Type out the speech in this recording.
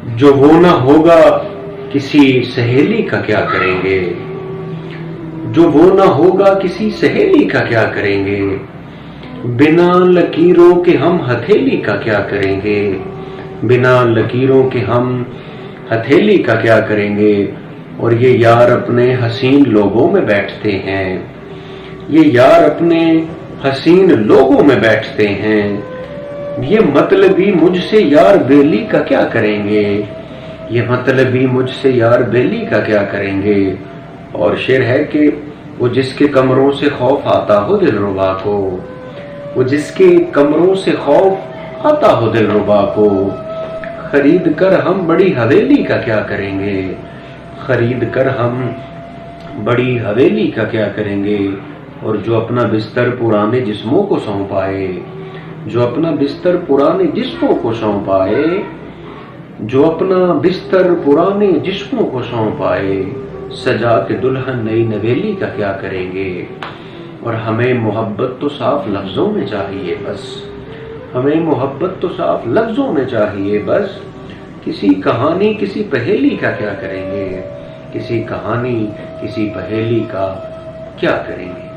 जो वो ना होगा किसी सहेली का क्या करेंगे, जो वो ना होगा किसी सहेली का क्या करेंगे, बिना लकीरों के हम हथेली का क्या करेंगे, बिना लकीरों के हम हथेली का क्या करेंगे। और ये यार अपने हसीन लोगों में बैठते हैं, ये यार अपने हसीन लोगों में बैठते हैं, ये मतलबी मुझसे यार बेली का क्या करेंगे, ये मतलबी मुझसे यार बेली का क्या करेंगे। और शेर है कि वो जिसके कमरों से खौफ आता हो दिलरुबा को, वो जिसके कमरों से खौफ आता हो दिलरुबा को, खरीद कर हम बड़ी हवेली का क्या करेंगे, खरीद कर हम बड़ी हवेली का क्या करेंगे। और जो अपना बिस्तर पुराने जिस्मों को सौंपाए, जो अपना बिस्तर पुराने जिस्मों को सौंपाए, जो अपना बिस्तर पुराने जिस्मों को सौंपाए, सजा के दुल्हन नई नवेली का क्या करेंगे। और हमें मोहब्बत तो साफ लफ्जों में चाहिए बस, हमें मोहब्बत तो साफ लफ्जों में चाहिए बस, किसी कहानी किसी पहेली का क्या करेंगे, किसी कहानी किसी पहेली का क्या करेंगे।